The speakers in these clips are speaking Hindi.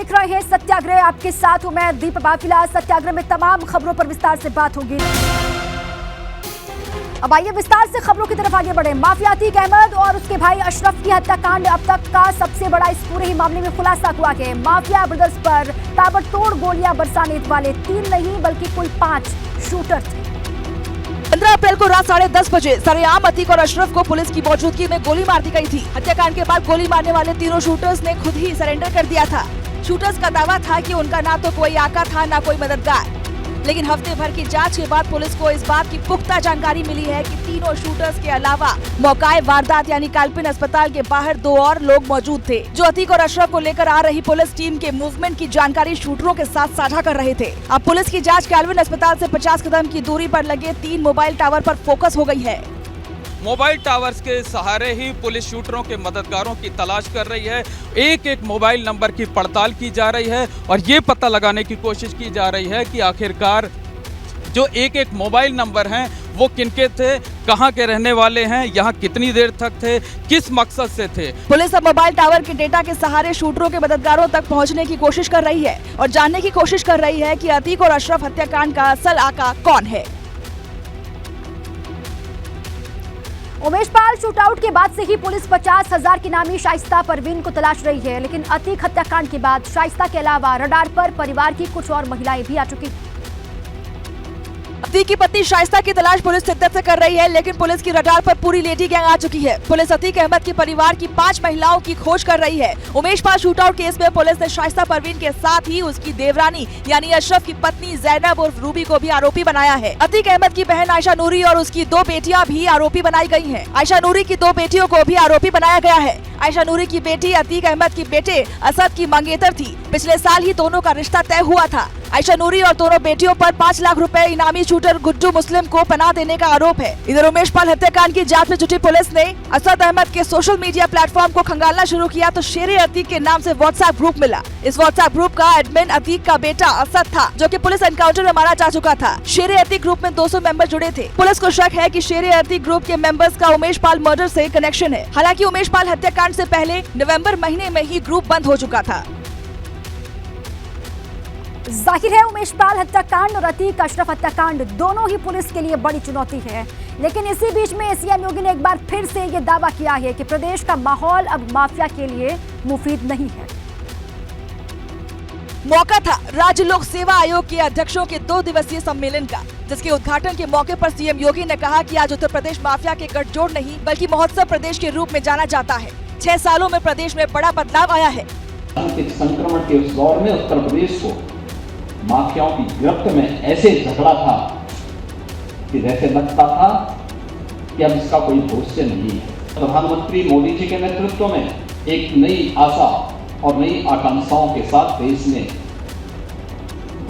देख रहे हैं सत्याग्रह, आपके साथ हूं मैं दीप बाफिला। सत्याग्रह में तमाम खबरों पर विस्तार से बात होगी। अब आइए विस्तार से खबरों की तरफ आगे बढ़े। माफिया अतीक अहमद और उसके भाई अशरफ की हत्याकांड अब तक का सबसे बड़ा इस पूरे ही मामले में खुलासा हुआ है। माफिया ब्रदर्स पर ताबड़तोड़ गोलियां बरसाने वाले 3 नहीं बल्कि कुल 5 शूटर थे। 15 अप्रैल को रात 10:30 बजे सरेआम अतीक और अशरफ को पुलिस की मौजूदगी में गोली मार दी गई थी। हत्याकांड के बाद गोली मारने वाले तीनों शूटर्स ने खुद ही सरेंडर कर दिया था। शूटर्स का दावा था कि उनका ना तो कोई आका था ना कोई मददगार, लेकिन हफ्ते भर की जांच के बाद पुलिस को इस बात की पुख्ता जानकारी मिली है कि तीनों शूटर्स के अलावा मौकाए वारदात यानी काल्पिन अस्पताल के बाहर 2 और लोग मौजूद थे, जो अतीक और अशरफ को लेकर आ रही पुलिस टीम के मूवमेंट की जानकारी शूटरों के साथ साझा कर रहे थे। अब पुलिस की जांच काल्पिन अस्पताल से 50 कदम की दूरी पर लगे 3 मोबाइल टावर पर फोकस हो गई है। मोबाइल टावर्स के सहारे ही पुलिस शूटरों के मददगारों की तलाश कर रही है। एक एक मोबाइल नंबर की पड़ताल की जा रही है और ये पता लगाने की कोशिश की जा रही है कि आखिरकार जो एक एक मोबाइल नंबर हैं वो किनके थे, कहां के रहने वाले हैं, यहां कितनी देर तक थे, किस मकसद से थे। पुलिस अब मोबाइल टावर के डेटा के सहारे शूटरों के मददगारों तक पहुंचने की कोशिश कर रही है और जानने की कोशिश कर रही है कि अतीक और अशरफ हत्याकांड का असल आका कौन है। उमेश पाल शूटआउट के बाद से ही पुलिस 50,000 की नामी शाइस्ता परवीन को तलाश रही है, लेकिन अतीक हत्याकांड के बाद शाइस्ता के अलावा रडार पर परिवार की कुछ और महिलाएं भी आ चुकी। अतीक की पत्नी शाइस्ता की तलाश पुलिस शिद्दत से कर रही है, लेकिन पुलिस की रडार पर पूरी लेडी गैंग आ चुकी है। पुलिस अतीक अहमद के परिवार की 5 महिलाओं की खोज कर रही है। उमेश पाल शूटआउट केस में पुलिस ने शाइस्ता परवीन के साथ ही उसकी देवरानी यानी अशरफ की पत्नी जैनब उर्फ रूबी को भी आरोपी बनाया है। अतीक अहमद की बहन आयशा नूरी और उसकी 2 बेटियां भी आरोपी बनाई गई हैं। आयशा नूरी की 2 बेटियों को भी आरोपी बनाया गया है। आयशा नूरी की बेटी अतीक अहमद की बेटे असद की मंगेतर थी। पिछले साल ही दोनों का रिश्ता तय हुआ था। आयशा नूरी और दोनों बेटियों पर 5 लाख रुपए इनामी शूटर गुड्डू मुस्लिम को पनाह देने का आरोप है। इधर उमेश पाल हत्याकांड की जांच में जुटी पुलिस ने असद अहमद के सोशल मीडिया प्लेटफॉर्म को खंगालना शुरू किया तो शेरे अतीक के नाम से व्हाट्सएप ग्रुप मिला। इस व्हाट्सएप ग्रुप का एडमिन अतीक का बेटा असद था, जो कि पुलिस एनकाउंटर में मारा जा चुका था। शेरे अतीक ग्रुप में 200 मेंबर जुड़े थे। पुलिस को शक है कि शेरे अतीक ग्रुप के मेंबर्स का उमेश पाल मर्डर से कनेक्शन है। हालांकि उमेश पाल हत्याकांड से पहले नवंबर महीने में ही ग्रुप बंद हो चुका था। जाहिर है उमेश पाल हत्याकांड और अतीक अशरफ हत्याकांड दोनों ही पुलिस के लिए बड़ी चुनौती है, लेकिन इसी बीच में सीएम योगी ने एक बार फिर से ये दावा किया है कि प्रदेश का माहौल अब माफिया के लिए मुफीद नहीं है। मौका था राज्य लोक सेवा आयोग के अध्यक्षों के 2 दिवसीय सम्मेलन का, जिसके उद्घाटन के मौके पर सीएम योगी ने कहा कि आज उत्तर प्रदेश माफिया के गठजोड़ नहीं बल्कि महोत्सव प्रदेश के रूप में जाना जाता है। 6 सालों में प्रदेश में बड़ा बदलाव आया है। संक्रमण के उस दौर में उत्तर प्रदेश को माफियाओं की गिरफ्त में ऐसे झगड़ा था कि जैसे लगता था कि अब इसका कोई भविष्य नहीं है। प्रधानमंत्री मोदी जी के नेतृत्व में एक नई आशा और नई आकांक्षाओं के साथ देश ने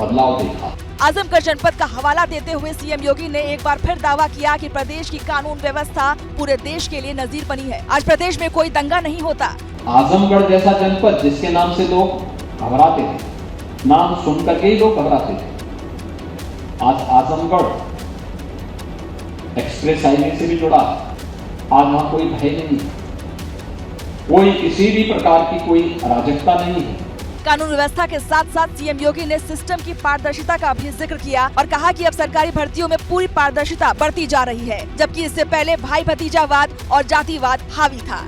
बदलाव देखा। आजमगढ़ जनपद का हवाला देते हुए सीएम योगी ने एक बार फिर दावा किया कि प्रदेश की कानून व्यवस्था पूरे देश के लिए नजीर बनी है। आज प्रदेश में कोई दंगा नहीं होता। आजमगढ़ जैसा जनपद जिसके नाम से लोग घबराते थे, नाम सुनकर के ही लोग घबराते थे, आज आजमगढ़ एक्सप्रेस हाईवे से भी जुड़ा। आज वहां कोई भय नहीं है, कोई किसी भी प्रकार की कोई अराजकता नहीं है। कानून व्यवस्था के साथ साथ सीएम योगी ने सिस्टम की पारदर्शिता का भी जिक्र किया और कहा कि अब सरकारी भर्तियों में पूरी पारदर्शिता बढ़ती जा रही है, जबकि इससे पहले भाई भतीजावाद और जातिवाद हावी था।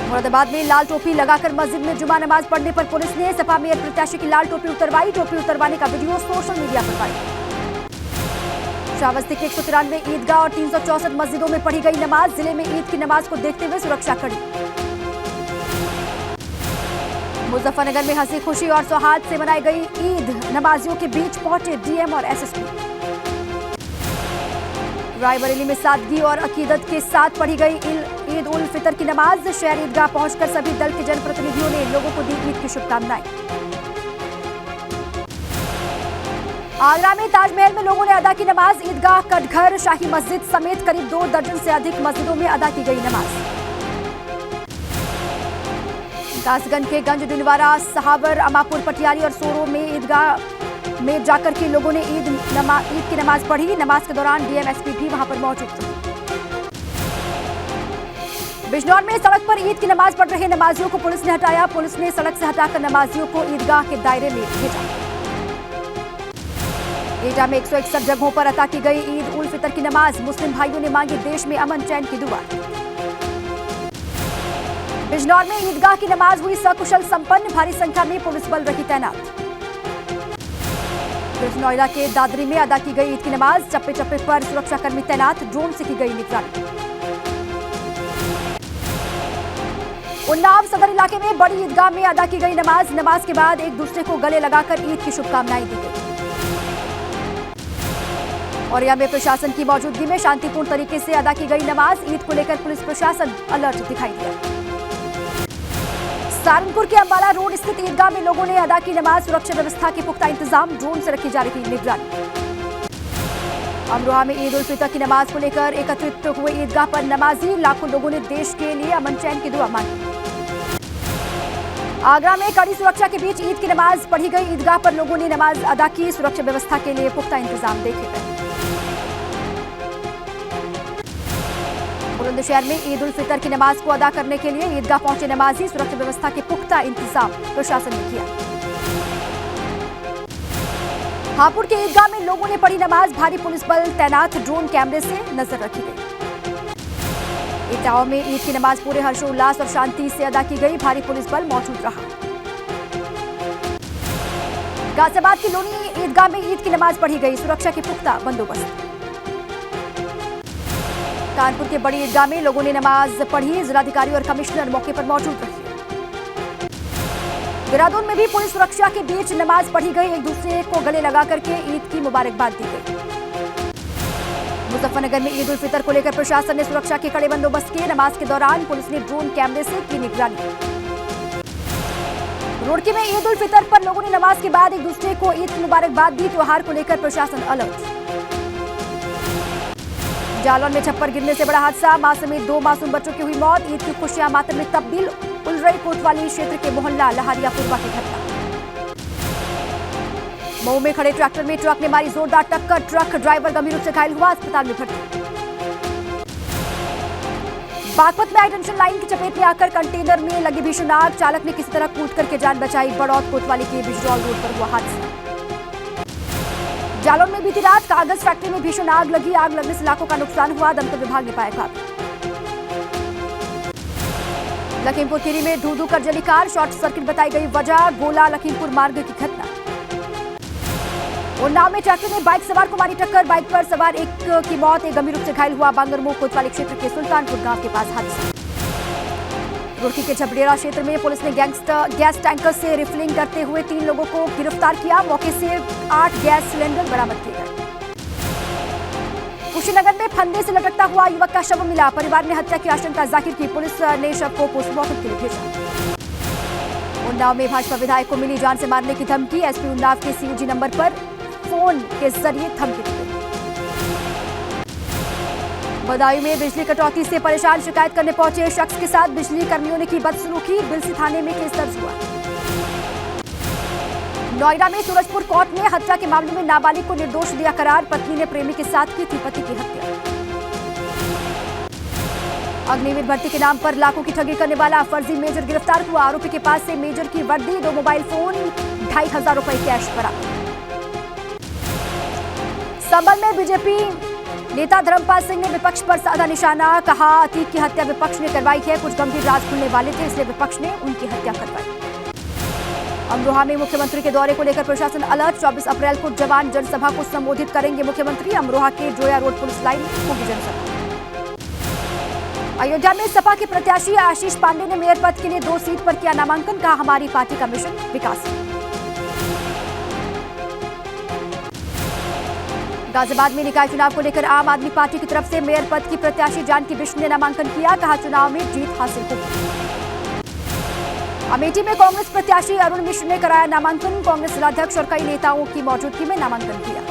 मुरादाबाद में लाल टोपी लगाकर मस्जिद में जुमा नमाज पढ़ने पर पुलिस ने सपा मेयर प्रत्याशी की लाल टोपी उतरवाई। टोपी उतरवाने का वीडियो सोशल मीडिया पर वायरल। श्रावस्ती के 193 ईदगाह और 364 मस्जिदों में पढ़ी गई नमाज। जिले में ईद की नमाज को देखते हुए सुरक्षा कड़ी। मुजफ्फरनगर में हंसी खुशी और सौहार्द से मनाई गई ईद। नमाजियों के बीच पहुंचे डीएम और एसएसपी। रायबरेली में सादगी और अकीदत के साथ पढ़ी गई ईद उल फितर की नमाज। शहर ईदगाह पहुंचकर सभी दल के जनप्रतिनिधियों ने लोगों को दी ईद की शुभकामनाएं। आगरा में ताजमहल में लोगों ने अदा की नमाज। ईदगाह, कटघर, शाही मस्जिद समेत करीब 2 दर्जन से अधिक मस्जिदों में अदा की गई नमाज। कासगंज के गंज डिंडवारा, सहावर, अमापुर, पटियाली और सोरो में ईदगाह में जाकर के लोगों ने ईद की नमाज पढ़ी। नमाज के दौरान डीएम एसपी भी वहां पर मौजूद थे। बिजनौर में सड़क पर ईद की नमाज पढ़ रहे नमाजियों को पुलिस ने हटाया। पुलिस ने सड़क से हटाकर नमाजियों को ईदगाह के दायरे में भेजा। एटा में 161 जगहों पर अता की गई ईद उल फितर की नमाज। मुस्लिम भाइयों ने मांगी देश में अमन चैन की दुआ। बिजनौर में ईदगाह की नमाज हुई सकुशल संपन्न। भारी संख्या में पुलिस बल रही तैनात। नोएडा के दादरी में अदा की गई ईद की नमाज। चप्पे चप्पे पर सुरक्षाकर्मी तैनात। ड्रोन से की गई निगरानी। उन्नाव सदर इलाके में बड़ी ईदगाह में अदा की गई नमाज। नमाज के बाद एक दूसरे को गले लगाकर ईद की शुभकामनाएं दी गई। और यहां में प्रशासन की मौजूदगी में शांतिपूर्ण तरीके से अदा की गई नमाज। ईद को लेकर पुलिस प्रशासन अलर्ट दिखाई दिया। सहारनपुर के अंबाला रोड स्थित ईदगाह में लोगों ने अदा की नमाज। सुरक्षा व्यवस्था के पुख्ता इंतजाम। ड्रोन से रखी जा रही निगरानी। अमरोहा में ईद उल फितर की नमाज को लेकर एकत्रित हुए ईदगाह पर नमाजी। लाखों लोगों ने देश के लिए अमन चैन की दुआ मांगी। आगरा में कड़ी सुरक्षा के बीच ईद की नमाज पढ़ी गई। ईदगाह पर लोगों ने नमाज अदा की। सुरक्षा व्यवस्था के लिए पुख्ता इंतजाम देखे गए। बुलंदशहर में ईद उल फितर की नमाज को अदा करने के लिए ईदगाह पहुंचे नमाजी। सुरक्षा व्यवस्था के पुख्ता इंतजाम प्रशासन ने किया। हापुड़ के ईदगाह में लोगों ने पढ़ी नमाज। भारी पुलिस बल तैनात। ड्रोन कैमरे से नजर रखी गई। इटावा में ईद की नमाज पूरे हर्षोल्लास और शांति से अदा की गई। भारी पुलिस बल मौजूद रहा। गाजियाबाद की लोनी ईदगाह में ईद की नमाज पढ़ी गई। सुरक्षा के पुख्ता बंदोबस्त। कानपुर के बड़ी ईदगाह में लोगों ने नमाज पढ़ी। जिलाधिकारी और कमिश्नर मौके पर मौजूद रहे। देहरादून में भी पुलिस सुरक्षा के बीच नमाज पढ़ी गई। एक दूसरे को गले लगा करके ईद की मुबारकबाद दी गई। मुजफ्फरनगर में ईद उल फितर को लेकर प्रशासन ने सुरक्षा के कड़े बंदोबस्त किए। नमाज के दौरान पुलिस ने ड्रोन कैमरे से की निगरानी। रुड़की में ईद उल फितर पर लोगों ने नमाज के बाद एक दूसरे को ईद की मुबारकबाद दी। त्योहार को लेकर प्रशासन अलर्ट। जालौन में छप्पर गिरने से बड़ा हादसा। मां समेत 2 मासूम बच्चों की हुई मौत। ईद की खुशियां मातम में तब्दील। उलरई कोतवाली क्षेत्र के मोहल्ला लहारिया पूर्वा की घटना। मऊ में खड़े ट्रैक्टर में ट्रक ने मारी जोरदार टक्कर। ट्रक ड्राइवर गंभीर रूप से घायल हुआ। अस्पताल में भर्ती। बागपत में हाईटेंशन लाइन की चपेट में आकर कंटेनर में लगी भीषण आग। चालक ने किसी तरह कूद करके जान बचाई। बड़ौद कोतवाली के बिजरौल रोड पर हुआ हादसा। जालौन में बीती रात कागज फैक्ट्री में भीषण आग लगी। आग लगने से लाखों का नुकसान हुआ। दमकल विभाग ने पाया काबू। लखीमपुर खीरी में धू कर जली कार। शॉर्ट सर्किट बताई गई वजह। गोला लखीमपुर मार्ग की घटना। उन्नाव में ट्रैक्टर ने बाइक सवार को मारी टक्कर। बाइक पर सवार एक की मौत। एक गंभीर रूप से घायल हुआ। बांगरमोह कोतवाली क्षेत्र के सुल्तानपुर गांव के पास हादसा। रुड़की के झबड़ेरा क्षेत्र में पुलिस ने गैस टैंकर से रिफिलिंग करते हुए 3 लोगों को गिरफ्तार किया। मौके से 8 गैस सिलेंडर बरामद किए गए। कुशीनगर में फंदे से लटकता हुआ युवक का शव मिला। परिवार ने हत्या की आशंका जाहिर की। पुलिस ने शव को पोस्टमार्टम के लिए भेजा। उन्नाव में भाजपा विधायक को मिली जान से मारने की धमकी। एसपी उन्नाव के सीयूजी नंबर पर फोन के जरिए धमकी दी गई। बदायूं में बिजली कटौती से परेशान शिकायत करने पहुंचे शख्स के साथ बिजली कर्मियों ने की बदसलूकी। बिलसी थाने में केस दर्ज हुआ। नोएडा में सूरजपुर कोर्ट ने हत्या के मामले में नाबालिग को निर्दोष दिया करार। पत्नी ने प्रेमी के साथ की थी पति की हत्या। अग्निवीर भर्ती के नाम पर लाखों की ठगी करने वाला फर्जी मेजर गिरफ्तार हुआ। आरोपी के पास से मेजर की वर्दी, 2 मोबाइल फोन, 2500 रुपए कैश बरामद। संभल में बीजेपी नेता धर्मपाल सिंह ने विपक्ष पर साधा निशाना। कहा अतीक की हत्या विपक्ष ने करवाई है। कुछ गंभीर राज खुलने वाले थे इसलिए विपक्ष ने उनकी हत्या करवाई। अमरोहा में मुख्यमंत्री के दौरे को लेकर प्रशासन अलर्ट। 24 अप्रैल को जवान जनसभा को संबोधित करेंगे मुख्यमंत्री। अमरोहा के जोया रोड पुलिस लाइन में होगी जनसभा। अयोध्या में सपा के प्रत्याशी आशीष पांडे ने मेयर पद के लिए 2 सीट पर किया नामांकन। कहा हमारी पार्टी का मिशन विकास है। गाजियाबाद में निकाय चुनाव को लेकर आम आदमी पार्टी की तरफ से मेयर पद की प्रत्याशी जानकी बिष्ट ने नामांकन किया। कहा चुनाव में जीत हासिल होगी। अमेठी में कांग्रेस प्रत्याशी अरुण मिश्र ने कराया नामांकन। कांग्रेस जिलाध्यक्ष और कई नेताओं की मौजूदगी में नामांकन किया।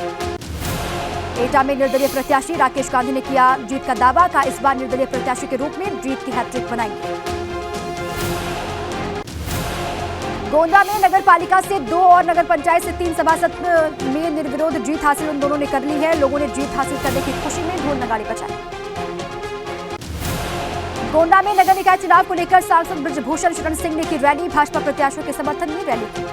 एटा में निर्दलीय प्रत्याशी राकेश गांधी ने किया जीत का दावा। कहा इस बार निर्दलीय प्रत्याशी के रूप में जीत की हैट्रिक बनाएंगे। गोंडा में नगर पालिका से 2 और नगर पंचायत से 3 सभासद में निर्विरोध जीत हासिल उन दोनों ने कर ली है। लोगों ने जीत हासिल करने की खुशी में ढोल नगाड़े बजाए। गोंडा में नगर निकाय चुनाव को लेकर सांसद ब्रजभूषण शरण सिंह ने की रैली, भाजपा प्रत्याशियों के समर्थन में रैली की।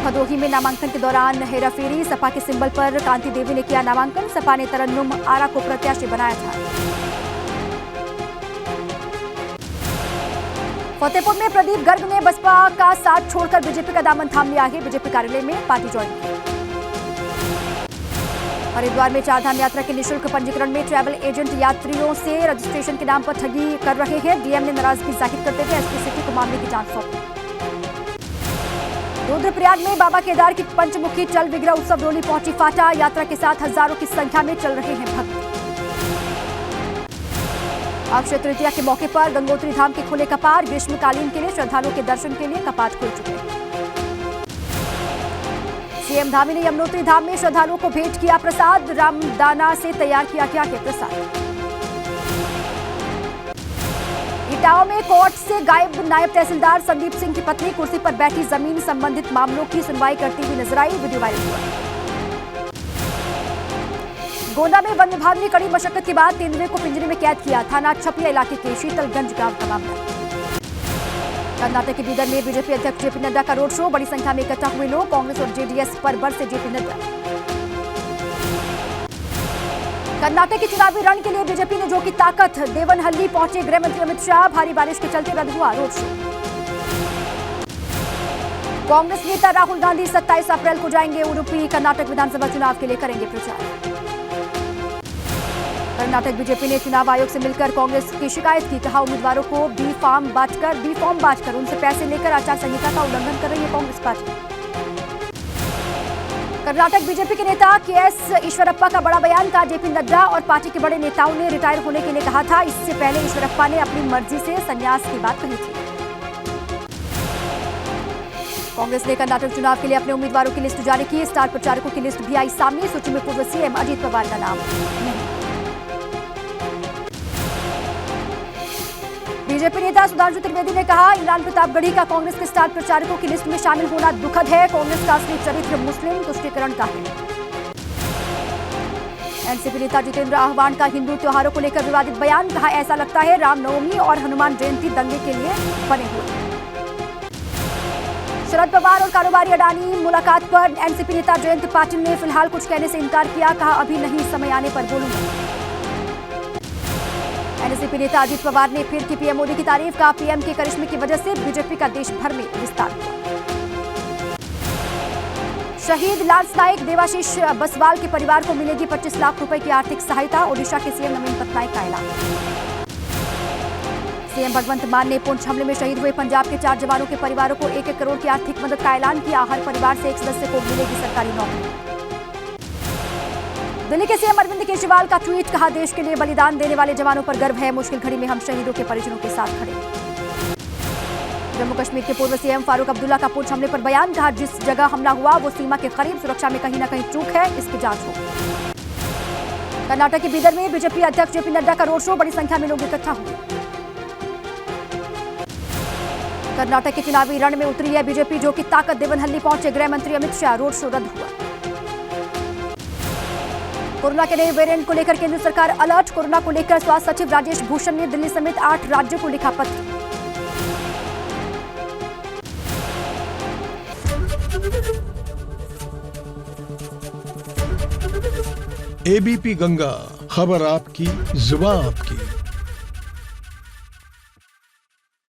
भदोही में नामांकन के दौरान हेराफेरी, सपा के सिंबल पर कांति देवी ने किया नामांकन, सपा ने तरन्नुम आरा को प्रत्याशी बनाया था। फतेहपुर में प्रदीप गर्ग ने बसपा का साथ छोड़कर बीजेपी का दामन थाम लिया है, बीजेपी कार्यालय में पार्टी ज्वाइन की। हरिद्वार में चारधाम यात्रा के निःशुल्क पंजीकरण में ट्रैवल एजेंट यात्रियों से रजिस्ट्रेशन के नाम पर ठगी कर रहे हैं, डीएम ने नाराजगी जाहिर करते हुए एसपी सिटी को मामले की जांच सौंपी। रुद्रप्रयाग में बाबा केदार की पंचमुखी चल विग्रह उत्सव डोली पहुंची फाटा, यात्रा के साथ हजारों की संख्या में चल रहे हैं भक्त। अक्षय तृतीया के मौके पर गंगोत्री धाम के खुले कपाट, ग्रीष्मकालीन के लिए श्रद्धालुओं के दर्शन के लिए कपाट खुल चुके हैं। सीएम धामी ने यमुनोत्री धाम में श्रद्धालुओं को भेंट किया प्रसाद, रामदाना से तैयार किया गया है प्रसाद। इटावा में कोर्ट से गायब नायब तहसीलदार संदीप सिंह की पत्नी कुर्सी पर बैठी जमीन संबंधित मामलों की सुनवाई करती हुई नजर आई, वीडियो वायरल हुआ। गोंडा में वन विभाग ने कड़ी मशक्कत के बाद तेंदुए को पिंजरे में कैद किया, थाना छपिया इलाके के शीतलगंज गांव का मामला। कर्नाटक के बीदर में बीजेपी अध्यक्ष जेपी नड्डा का रोड शो, बड़ी संख्या में इकट्ठा हुए लोग, कांग्रेस और जेडीएस पर बरसे जेपी नड्डा। कर्नाटक के चुनावी रण के लिए बीजेपी ने झोंकी ताकत, देवनहल्ली पहुंचे गृह मंत्री अमित शाह, भारी बारिश के चलते रद्द हुआ रोड शो। कांग्रेस नेता राहुल गांधी 27 अप्रैल को जाएंगे उडुपी, कर्नाटक विधानसभा चुनाव के लिए करेंगे प्रचार। कर्नाटक बीजेपी ने चुनाव आयोग से मिलकर कांग्रेस की शिकायत की, कहा उम्मीदवारों को बी फॉर्म बांटकर उनसे पैसे लेकर आचार संहिता का उल्लंघन कर रही है कांग्रेस पार्टी। कर्नाटक बीजेपी के नेता केएस ईश्वरप्पा का बड़ा बयान, कहा जेपी नड्डा और पार्टी के बड़े नेताओं ने रिटायर होने के लिए कहा था, इससे पहले ईश्वरप्पा ने अपनी मर्जी से संन्यास की बात कही थी। कांग्रेस ने कर्नाटक चुनाव के लिए अपने उम्मीदवारों की लिस्ट जारी की, स्टार प्रचारकों की लिस्ट भी आई सामने, सूची में पूर्व सीएम अजित पवार का नाम नहीं। बीजेपी नेता सुधांशु त्रिवेदी ने कहा, इमरान प्रतापगढ़ी का कांग्रेस के स्टार प्रचारकों की लिस्ट में शामिल होना दुखद है, कांग्रेस का असली चरित्र मुस्लिम तुष्टीकरण का है। एनसीपी नेता जितेंद्र आह्वान का हिंदू त्योहारों को लेकर विवादित बयान, कहा ऐसा लगता है रामनवमी और हनुमान जयंती दंगे के लिए बने हुए। शरद पवार और कारोबारी अडानी मुलाकात पर एनसीपी नेता जयंत पाटिल ने फिलहाल कुछ कहने से इनकार किया, कहा अभी नहीं, समय आने पर बोलूंगा। एनसीपी नेता अजित पवार ने फिर की पीएम मोदी की तारीफ, कहा पीएम के करिश्मे की वजह से बीजेपी का देश भर में विस्तार हुआ। शहीद लांस नायक देवाशीष बसवाल के परिवार को मिलेगी 25 लाख रुपए की आर्थिक सहायता, ओडिशा के सीएम नवीन पटनायक का ऐलान। सीएम भगवंत मान ने पुंछ हमले में शहीद हुए पंजाब के 4 जवानों के परिवारों को 1-1 करोड़ की आर्थिक मदद का ऐलान किया, हर परिवार से एक सदस्य को मिलेगी सरकारी नौकरी। दिल्ली के सीएम अरविंद केजरीवाल का ट्वीट, कहा देश के लिए बलिदान देने वाले जवानों पर गर्व है, मुश्किल घड़ी में हम शहीदों के परिजनों के साथ खड़े। जम्मू कश्मीर के पूर्व सीएम फारूक अब्दुल्ला का पुंछ हमले पर बयान, कहा जिस जगह हमला हुआ वो सीमा के करीब, सुरक्षा में कहीं न कहीं चूक है, इसकी जांच हो। कर्नाटक के बीदर में बीजेपी अध्यक्ष जेपी नड्डा का रोड शो, बड़ी संख्या में लोग इकट्ठा हुए। कर्नाटक के चुनावी रण में उतरी है बीजेपी, जो कि ताकत, देवनहल्ली पहुंचे गृह मंत्री अमित शाह, रोड शो रद्द हुआ। कोरोना के नए वेरिएंट को लेकर केंद्र सरकार अलर्ट, कोरोना को लेकर स्वास्थ्य सचिव राजेश भूषण ने दिल्ली समेत 8 राज्यों को लिखा पत्र। एबीपी गंगा, खबर आपकी, जुबान आपकी।